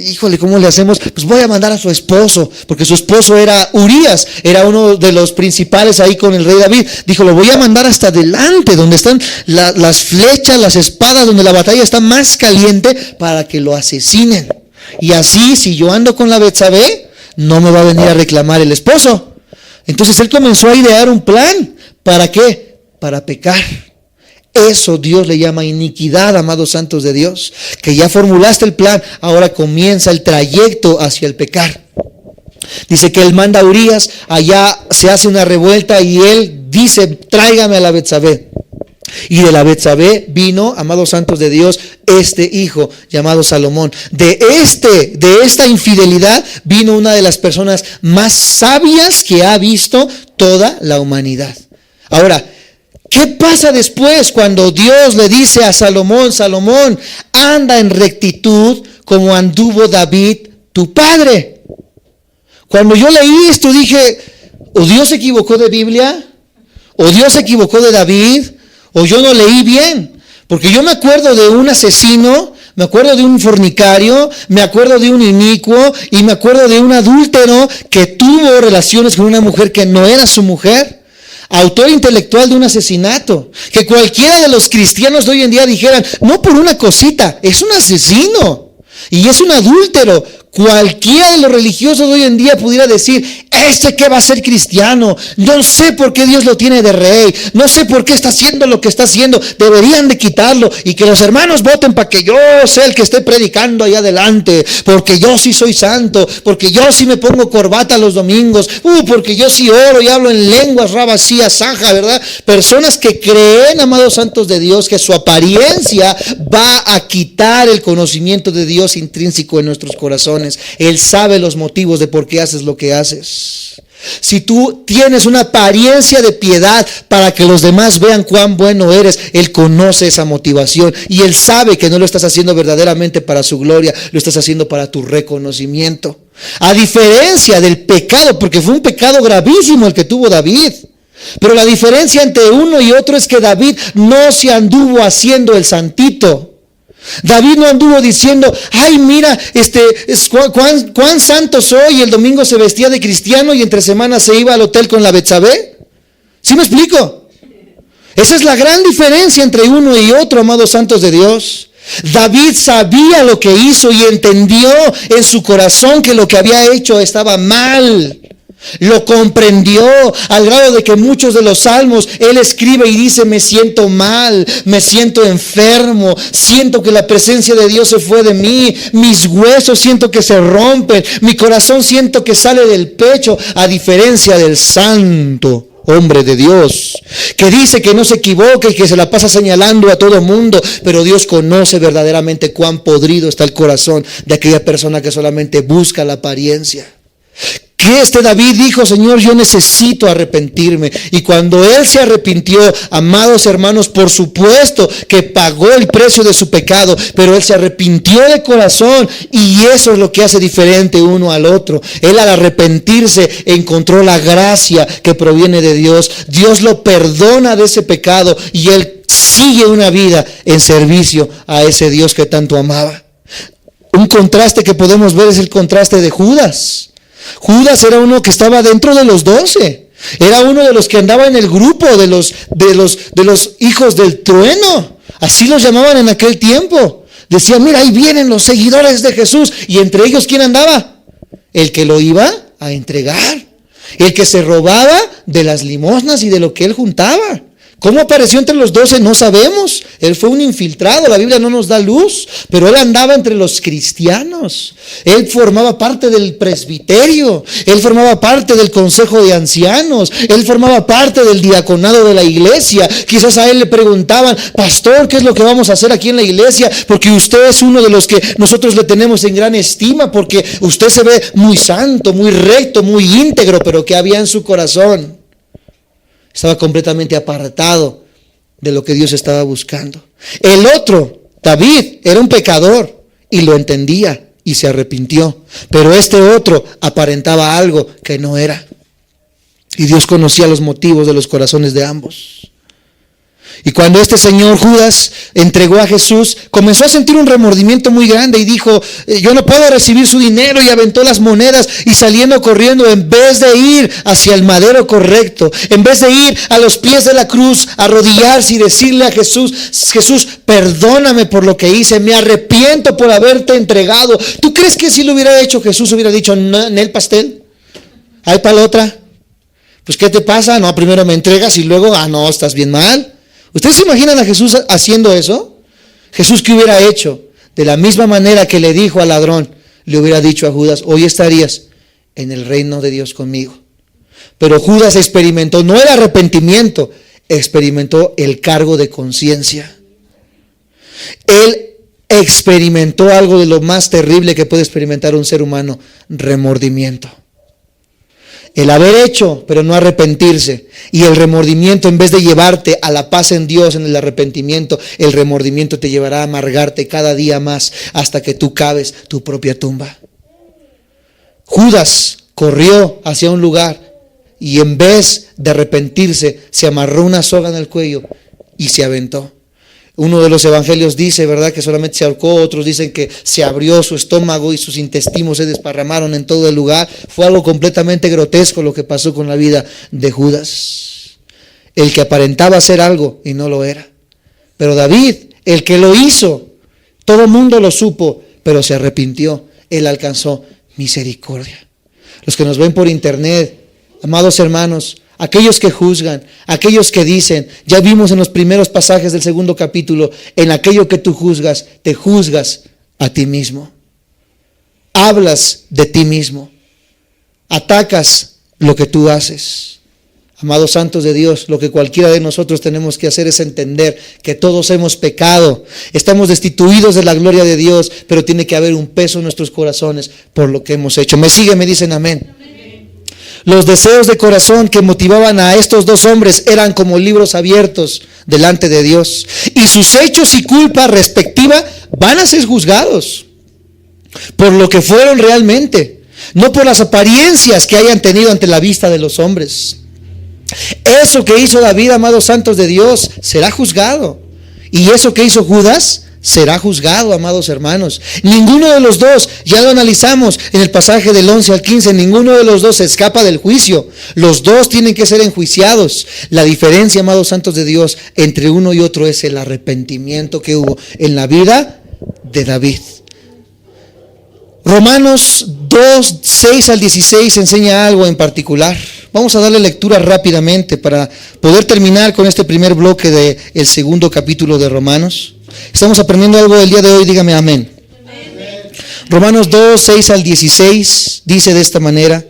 Híjole, ¿cómo le hacemos? Pues voy a mandar a su esposo, porque su esposo era Urías, era uno de los principales ahí con el rey David. Dijo, lo voy a mandar hasta adelante, donde están las flechas, las espadas, donde la batalla está más caliente, para que lo asesinen. Y así, si yo ando con la Betsabé, no me va a venir a reclamar el esposo. Entonces él comenzó a idear un plan. ¿Para qué? Para pecar. Eso Dios le llama iniquidad, amados santos de Dios. Que ya formulaste el plan, ahora comienza el trayecto hacia el pecar. Dice que él manda a Urías, allá se hace una revuelta y él dice, tráigame a la Betsabé. Y de la Betsabé vino, amados santos de Dios, este hijo llamado Salomón. De esta infidelidad vino una de las personas más sabias que ha visto toda la humanidad. Ahora, ¿qué pasa después cuando Dios le dice a Salomón, Salomón, anda en rectitud como anduvo David, tu padre? Cuando yo leí esto dije, o Dios se equivocó de Biblia, o Dios se equivocó de David, o yo no leí bien, porque yo me acuerdo de un asesino, me acuerdo de un fornicario, me acuerdo de un inicuo y me acuerdo de un adúltero que tuvo relaciones con una mujer que no era su mujer, autor intelectual de un asesinato, que cualquiera de los cristianos de hoy en día dijeran, no por una cosita, es un asesino y es un adúltero. Cualquiera de los religiosos de hoy en día pudiera decir, que va a ser cristiano, no sé por qué Dios lo tiene de rey, no sé por qué está haciendo lo que está haciendo, deberían de quitarlo y que los hermanos voten para que yo sea el que esté predicando ahí adelante, porque yo sí soy santo, porque yo sí me pongo corbata los domingos, porque yo sí oro y hablo en lenguas, rabasía, saja, ¿verdad? Personas que creen, amados santos de Dios, que su apariencia va a quitar el conocimiento de Dios intrínseco en nuestros corazones. Él sabe los motivos de por qué haces lo que haces. Si tú tienes una apariencia de piedad para que los demás vean cuán bueno eres, Él conoce esa motivación y Él sabe que no lo estás haciendo verdaderamente para su gloria, lo estás haciendo para tu reconocimiento. A diferencia del pecado, porque fue un pecado gravísimo el que tuvo David. Pero la diferencia entre uno y otro es que David no se anduvo haciendo el santito. David no anduvo diciendo, ay mira, cuán santo soy, y el domingo se vestía de cristiano y entre semanas se iba al hotel con la Betsabé. ¿Sí me explico? Esa es la gran diferencia entre uno y otro, amados santos de Dios. David sabía lo que hizo y entendió en su corazón que lo que había hecho estaba mal. Lo comprendió al grado de que muchos de los salmos él escribe y dice, me siento mal, me siento enfermo, siento que la presencia de Dios se fue de mí, mis huesos siento que se rompen, mi corazón siento que sale del pecho, a diferencia del santo hombre de Dios, que dice que no se equivoca y que se la pasa señalando a todo mundo, pero Dios conoce verdaderamente cuán podrido está el corazón de aquella persona que solamente busca la apariencia. qué David dijo: Señor, yo necesito arrepentirme. Y cuando él se arrepintió, amados hermanos, por supuesto que pagó el precio de su pecado, pero él se arrepintió de corazón, y eso es lo que hace diferente uno al otro. Él, al arrepentirse, encontró la gracia que proviene de Dios. Dios lo perdona de ese pecado, y él sigue una vida en servicio a ese Dios que tanto amaba. Un contraste que podemos ver es el contraste de Judas. Judas era uno que estaba dentro de los 12. Era uno de los que andaba en el grupo de los hijos del trueno. Así los llamaban en aquel tiempo. Decían: mira, ahí vienen los seguidores de Jesús. Y entre ellos, ¿quién andaba? El que lo iba a entregar. El que se robaba de las limosnas y de lo que él juntaba. ¿Cómo apareció entre los 12? No sabemos. Él fue un infiltrado, la Biblia no nos da luz, pero él andaba entre los cristianos. Él formaba parte del presbiterio, él formaba parte del consejo de ancianos, él formaba parte del diaconado de la iglesia. Quizás a él le preguntaban: pastor, ¿qué es lo que vamos a hacer aquí en la iglesia? Porque usted es uno de los que nosotros le tenemos en gran estima, porque usted se ve muy santo, muy recto, muy íntegro, pero ¿qué había en su corazón? Estaba completamente apartado de lo que Dios estaba buscando. El otro, David, era un pecador y lo entendía y se arrepintió. Pero este otro aparentaba algo que no era. Y Dios conocía los motivos de los corazones de ambos. Y cuando este señor Judas entregó a Jesús, comenzó a sentir un remordimiento muy grande y dijo: yo no puedo recibir su dinero, y aventó las monedas, y saliendo corriendo, en vez de ir hacia el madero correcto, en vez de ir a los pies de la cruz, arrodillarse y decirle a Jesús: Jesús, perdóname por lo que hice, me arrepiento por haberte entregado. ¿Tú crees que si lo hubiera hecho Jesús hubiera dicho: no, en el pastel, hay para la otra? Pues ¿qué te pasa? No, primero me entregas y luego, no, estás bien mal. ¿Ustedes se imaginan a Jesús haciendo eso? Jesús, ¿qué hubiera hecho? De la misma manera que le dijo al ladrón, le hubiera dicho a Judas: hoy estarías en el reino de Dios conmigo. Pero Judas experimentó no el arrepentimiento, experimentó el cargo de conciencia. Él experimentó algo de lo más terrible que puede experimentar un ser humano: remordimiento. El haber hecho, pero no arrepentirse. Y el remordimiento, en vez de llevarte a la paz en Dios en el arrepentimiento, el remordimiento te llevará a amargarte cada día más hasta que tú caves tu propia tumba. Judas corrió hacia un lugar y en vez de arrepentirse, se amarró una soga en el cuello y se aventó. Uno de los evangelios dice, ¿verdad?, que solamente se ahorcó. Otros dicen que se abrió su estómago y sus intestinos se desparramaron en todo el lugar. Fue algo completamente grotesco lo que pasó con la vida de Judas. El que aparentaba hacer algo y no lo era. Pero David, el que lo hizo, todo el mundo lo supo, pero se arrepintió. Él alcanzó misericordia. Los que nos ven por internet, amados hermanos, aquellos que juzgan, aquellos que dicen, ya vimos en los primeros pasajes del 2 capítulo, en aquello que tú juzgas, te juzgas a ti mismo. Hablas de ti mismo. Atacas lo que tú haces. Amados santos de Dios, lo que cualquiera de nosotros tenemos que hacer es entender que todos hemos pecado, estamos destituidos de la gloria de Dios, pero tiene que haber un peso en nuestros corazones por lo que hemos hecho. ¿Me sigue? Me dicen amén. Los deseos de corazón que motivaban a estos dos hombres eran como libros abiertos delante de Dios. Y sus hechos y culpa respectiva van a ser juzgados por lo que fueron realmente, no por las apariencias que hayan tenido ante la vista de los hombres. Eso que hizo David, amados santos de Dios, será juzgado. Y eso que hizo Judas será juzgado, amados hermanos. Ninguno de los dos, ya lo analizamos en el pasaje del 11 al 15, ninguno de los dos se escapa del juicio. Los dos tienen que ser enjuiciados. La diferencia, amados santos de Dios, entre uno y otro es el arrepentimiento que hubo en la vida de David. Romanos 2, 6 al 16 enseña algo en particular. Vamos a darle lectura rápidamente para poder terminar con este primer bloque del 2 capítulo de Romanos. Estamos aprendiendo algo el día de hoy, dígame amén. Amén. Romanos 2, 6 al 16 dice de esta manera: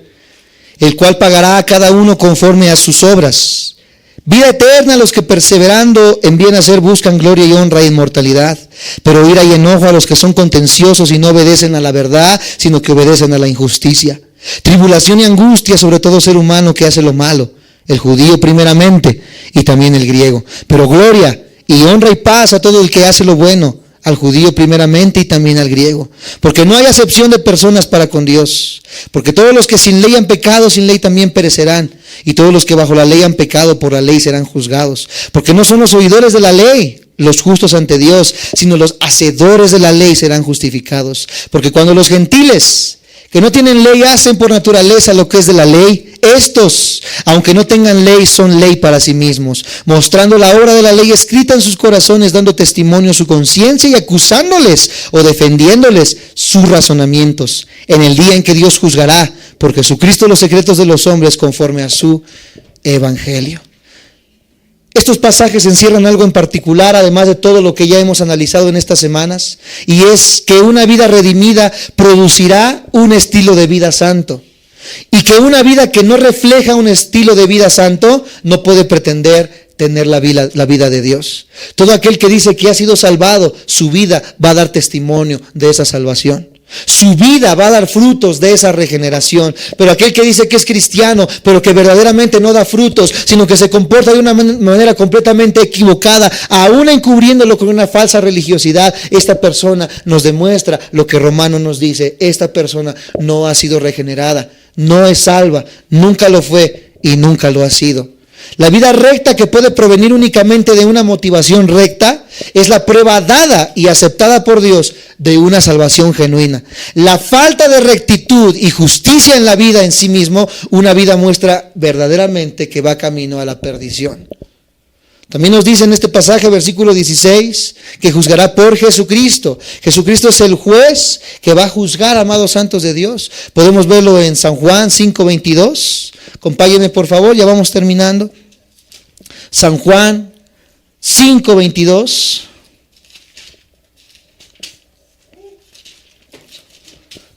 el cual pagará a cada uno conforme a sus obras. Vida eterna a los que perseverando en bien hacer buscan gloria y honra e inmortalidad. Pero ira y enojo a los que son contenciosos y no obedecen a la verdad, sino que obedecen a la injusticia. tribulación y angustia sobre todo ser humano que hace lo malo, el judío primeramente y también el griego. Pero gloria y honra y paz a todo el que hace lo bueno, al judío primeramente y también al griego. Porque no hay acepción de personas para con Dios. Porque todos los que sin ley han pecado, sin ley también perecerán. Y todos los que bajo la ley han pecado, por la ley serán juzgados. Porque no son los oidores de la ley los justos ante Dios, sino los hacedores de la ley serán justificados. Porque cuando los gentiles que no tienen ley hacen por naturaleza lo que es de la ley, estos, aunque no tengan ley, son ley para sí mismos, mostrando la obra de la ley escrita en sus corazones, dando testimonio a su conciencia y acusándoles o defendiéndoles sus razonamientos en el día en que Dios juzgará por Jesucristo los secretos de los hombres conforme a su evangelio. Estos pasajes encierran algo en particular, además de todo lo que ya hemos analizado en estas semanas, y es que una vida redimida producirá un estilo de vida santo, y que una vida que no refleja un estilo de vida santo no puede pretender tener la vida de Dios. Todo aquel que dice que ha sido salvado, su vida va a dar testimonio de esa salvación. Su vida va a dar frutos de esa regeneración. Pero aquel que dice que es cristiano, pero que verdaderamente no da frutos, sino que se comporta de una manera completamente equivocada, aún encubriéndolo con una falsa religiosidad, esta persona nos demuestra lo que Romanos nos dice: esta persona no ha sido regenerada, no es salva, nunca lo fue y nunca lo ha sido. La vida recta, que puede provenir únicamente de una motivación recta, es la prueba dada y aceptada por Dios de una salvación genuina. La falta de rectitud y justicia en la vida en sí mismo, una vida muestra verdaderamente que va camino a la perdición. También nos dice en este pasaje, versículo 16, que juzgará por Jesucristo. Jesucristo es el juez que va a juzgar, amados santos de Dios. Podemos verlo en San Juan 5:22. Acompáñenme por favor, ya vamos terminando. San Juan 5:22.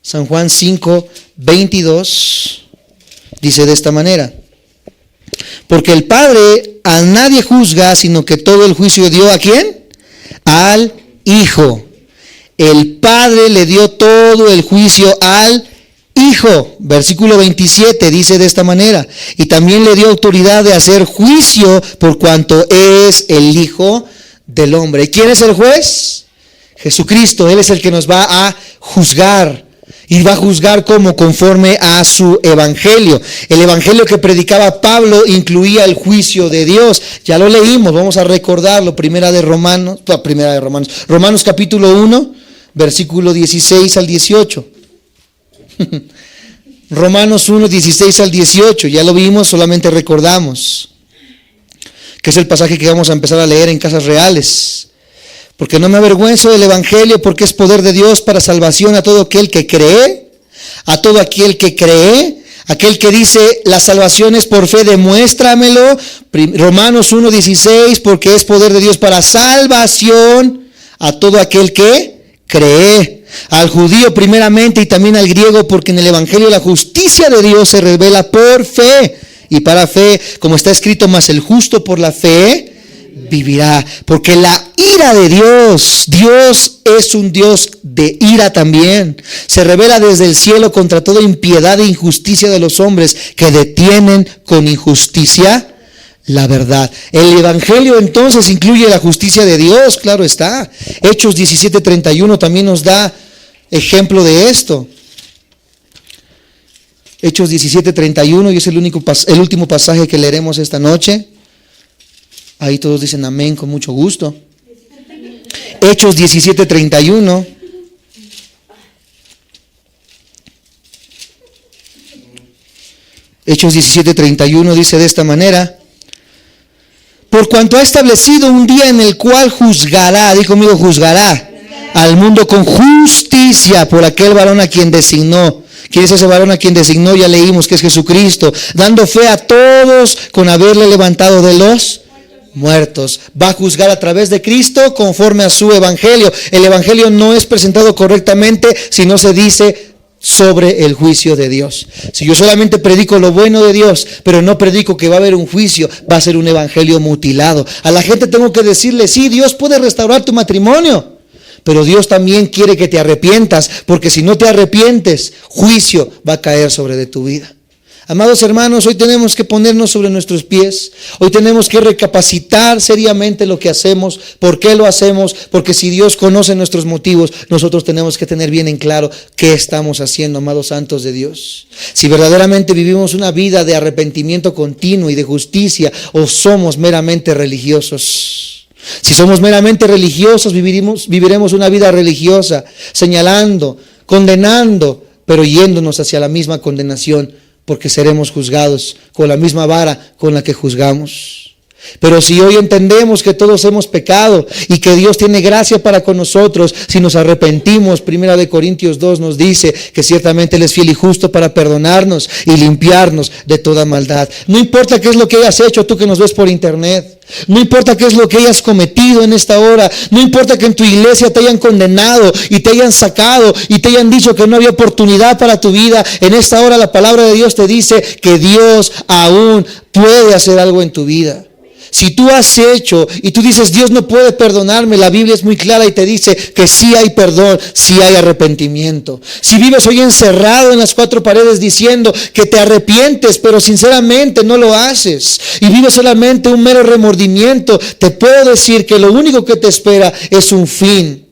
San Juan 5:22 dice de esta manera: porque el Padre a nadie juzga, sino que todo el juicio dio ¿a quién? Al Hijo. El Padre le dio todo el juicio al Hijo. Versículo 27 dice de esta manera: y también le dio autoridad de hacer juicio por cuanto es el Hijo del Hombre. ¿Y quién es el juez? Jesucristo. Él es el que nos va a juzgar. Y va a juzgar como conforme a su evangelio. El evangelio que predicaba Pablo incluía el juicio de Dios. Ya lo leímos, vamos a recordarlo. Romanos capítulo 1, versículo 16 al 18. Romanos 1, 16 al 18. Ya lo vimos, solamente recordamos. Que es el pasaje que vamos a empezar a leer en Casas Reales. Porque no me avergüenzo del evangelio, porque es poder de Dios para salvación a todo aquel que cree, aquel que dice la salvación es por fe, demuéstramelo. Romanos 1:16, porque es poder de Dios para salvación a todo aquel que cree, al judío primeramente y también al griego, porque en el evangelio la justicia de Dios se revela por fe y para fe, como está escrito: mas el justo por la fe vivirá. Porque la ira de Dios es un Dios de ira también, se revela desde el cielo contra toda impiedad e injusticia de los hombres que detienen con injusticia la verdad. El evangelio entonces incluye la justicia de Dios, claro está. Hechos 17:31 también nos da ejemplo de esto. Hechos 17:31, y es el último pasaje que leeremos esta noche. Ahí todos dicen amén con mucho gusto. Hechos 17:31. Hechos 17:31 dice de esta manera: por cuanto ha establecido un día en el cual juzgará, di conmigo, juzgará al mundo con justicia por aquel varón a quien designó. ¿Quién es ese varón a quien designó? Ya leímos que es Jesucristo, dando fe a todos con haberle levantado de los muertos. Va a juzgar a través de Cristo conforme a su evangelio. El evangelio no es presentado correctamente si no se dice sobre el juicio de Dios. Si yo solamente predico lo bueno de Dios, pero no predico que va a haber un juicio, va a ser un evangelio mutilado. A la gente tengo que decirle: sí, Dios puede restaurar tu matrimonio, pero Dios también quiere que te arrepientas, porque si no te arrepientes, juicio va a caer sobre de tu vida. Amados hermanos, hoy tenemos que ponernos sobre nuestros pies. Hoy tenemos que recapacitar seriamente lo que hacemos, por qué lo hacemos, porque si Dios conoce nuestros motivos, nosotros tenemos que tener bien en claro qué estamos haciendo, amados santos de Dios. Si verdaderamente vivimos una vida de arrepentimiento continuo y de justicia, o somos meramente religiosos. Si somos meramente religiosos, viviremos una vida religiosa, señalando, condenando, pero yéndonos hacia la misma condenación, porque seremos juzgados con la misma vara con la que juzgamos. Pero si hoy entendemos que todos hemos pecado y que Dios tiene gracia para con nosotros, si nos arrepentimos, 1 Corintios 2 nos dice que ciertamente Él es fiel y justo para perdonarnos y limpiarnos de toda maldad. No importa qué es lo que hayas hecho, tú que nos ves por internet. No importa qué es lo que hayas cometido en esta hora. No importa que en tu iglesia te hayan condenado y te hayan sacado y te hayan dicho que no había oportunidad para tu vida. En esta hora la palabra de Dios te dice que Dios aún puede hacer algo en tu vida. Si tú has hecho y tú dices Dios no puede perdonarme, la Biblia es muy clara y te dice que sí hay perdón, sí hay arrepentimiento. Si vives hoy encerrado en las cuatro paredes diciendo que te arrepientes, pero sinceramente no lo haces y vives solamente un mero remordimiento, te puedo decir que lo único que te espera es un fin.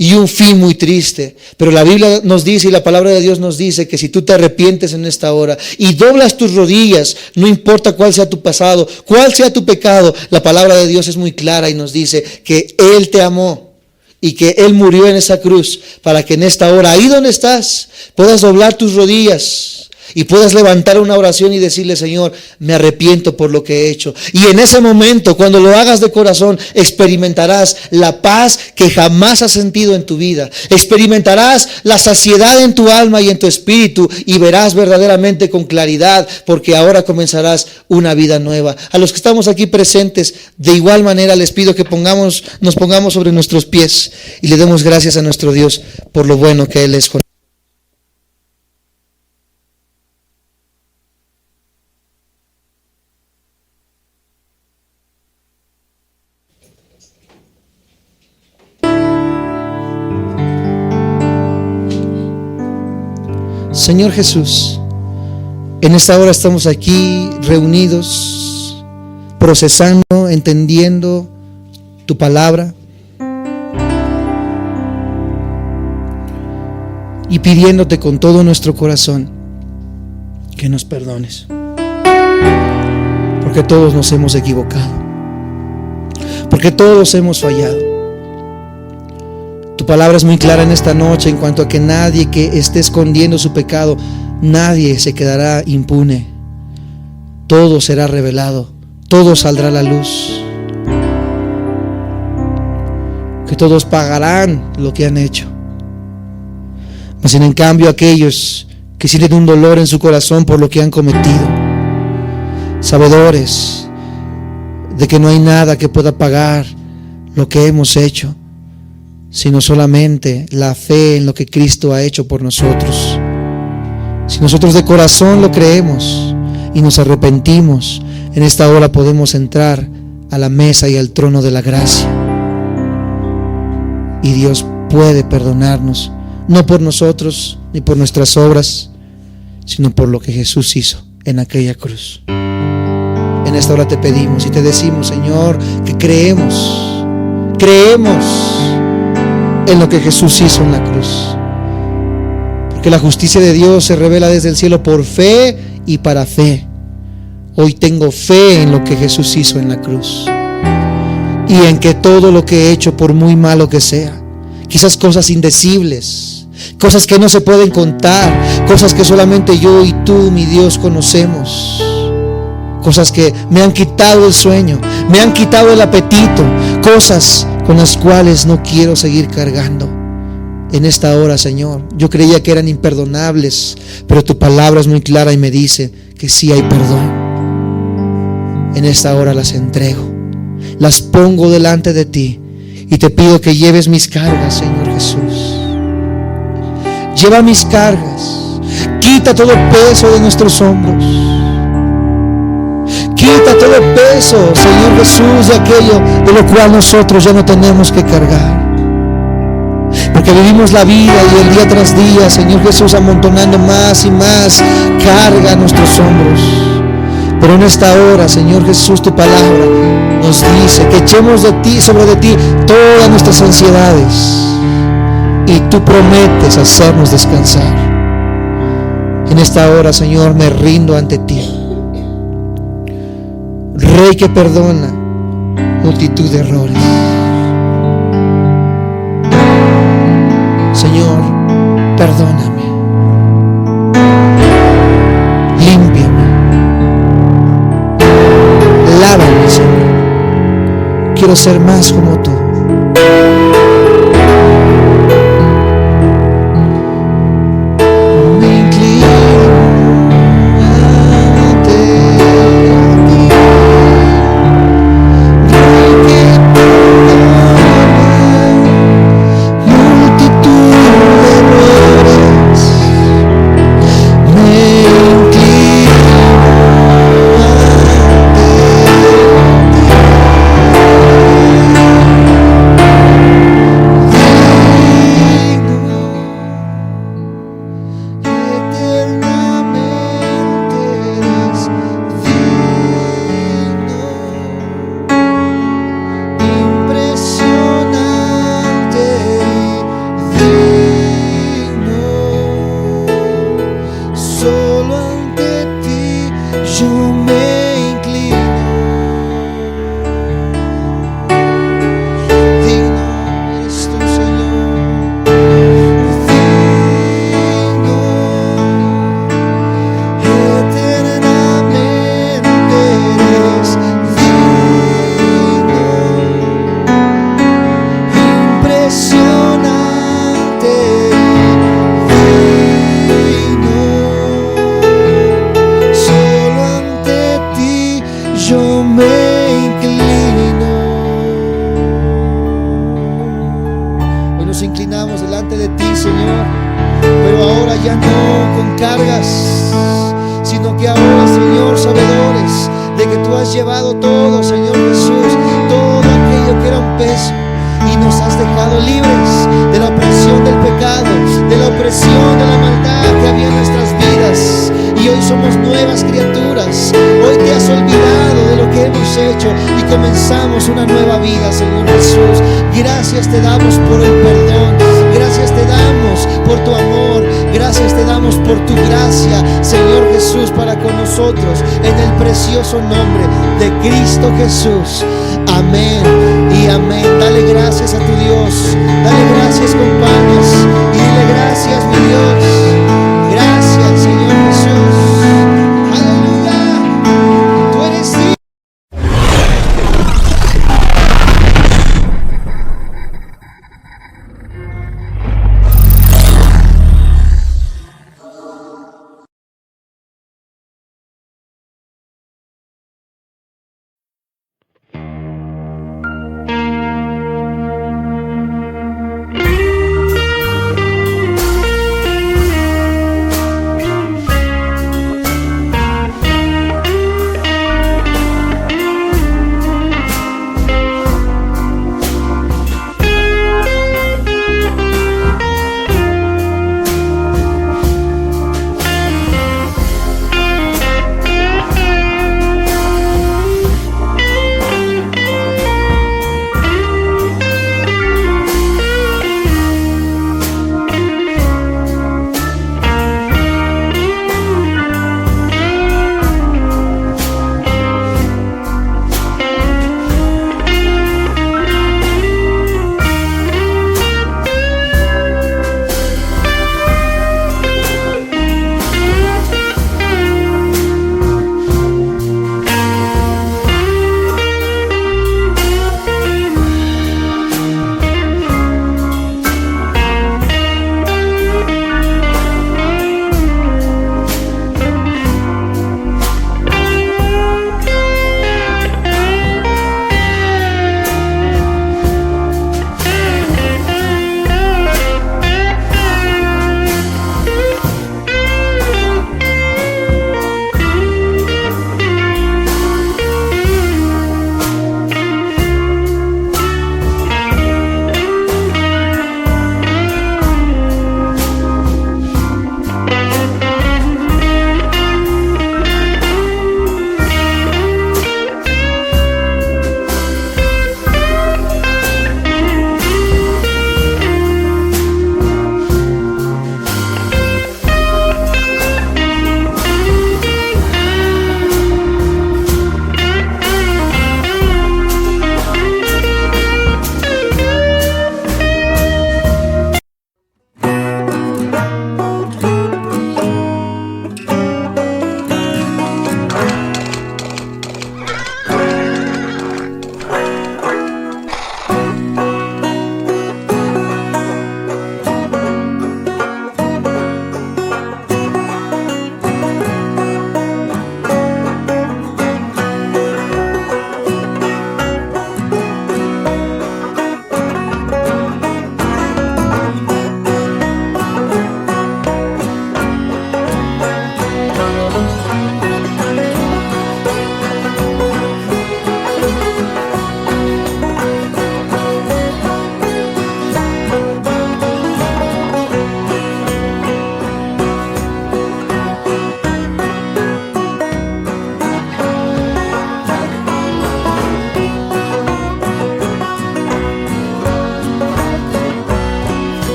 Y un fin muy triste. Pero la Biblia nos dice y la palabra de Dios nos dice que si tú te arrepientes en esta hora y doblas tus rodillas, no importa cuál sea tu pasado, cuál sea tu pecado, la palabra de Dios es muy clara y nos dice que Él te amó y que Él murió en esa cruz para que en esta hora, ahí donde estás, puedas doblar tus rodillas y puedas levantar una oración y decirle: Señor, me arrepiento por lo que he hecho. Y en ese momento, cuando lo hagas de corazón, experimentarás la paz que jamás has sentido en tu vida. Experimentarás la saciedad en tu alma y en tu espíritu y verás verdaderamente con claridad, porque ahora comenzarás una vida nueva. A los que estamos aquí presentes, de igual manera les pido que nos pongamos sobre nuestros pies y le demos gracias a nuestro Dios por lo bueno que Él es con nosotros. Señor Jesús, en esta hora estamos aquí reunidos, procesando, entendiendo tu palabra y pidiéndote con todo nuestro corazón que nos perdones, porque todos nos hemos equivocado, porque todos hemos fallado. Tu palabra es muy clara en esta noche en cuanto a que nadie que esté escondiendo su pecado, nadie se quedará impune. Todo será revelado, todo saldrá a la luz. Que todos pagarán lo que han hecho. Mas en cambio aquellos que sienten un dolor en su corazón por lo que han cometido, sabedores de que no hay nada que pueda pagar lo que hemos hecho, sino solamente la fe en lo que Cristo ha hecho por nosotros. Si nosotros de corazón lo creemos y nos arrepentimos, en esta hora podemos entrar a la mesa y al trono de la gracia. Y Dios puede perdonarnos, no por nosotros ni por nuestras obras, sino por lo que Jesús hizo en aquella cruz. En esta hora te pedimos y te decimos, Señor, que creemos en lo que Jesús hizo en la cruz, porque la justicia de Dios se revela desde el cielo por fe y para fe. Hoy tengo fe en lo que Jesús hizo en la cruz y en que todo lo que he hecho, por muy malo que sea, quizás cosas indecibles, cosas que no se pueden contar, cosas que solamente yo y tú, mi Dios, conocemos, cosas que me han quitado el sueño, me han quitado el apetito, cosas con las cuales no quiero seguir cargando. En esta hora, Señor, yo creía que eran imperdonables, pero tu palabra es muy clara y me dice que sí hay perdón. En esta hora las entrego, las pongo delante de ti y te pido que lleves mis cargas, Señor Jesús. Lleva mis cargas, quita todo peso de nuestros hombros. Quita todo peso, Señor Jesús, de aquello de lo cual nosotros ya no tenemos que cargar. porque vivimos la vida y el día tras día, Señor Jesús, amontonando más y más carga a nuestros hombros. Pero en esta hora, Señor Jesús, tu palabra nos dice que echemos sobre ti todas nuestras ansiedades, y tú prometes hacernos descansar. En esta hora, Señor, me rindo ante ti, Rey que perdona multitud de errores. Señor, perdóname, límpiame, lávame, Señor. Quiero ser más como tú. Nombre de Cristo Jesús. Amén y amén. Dale gracias a tu Dios. Dale gracias, compadre.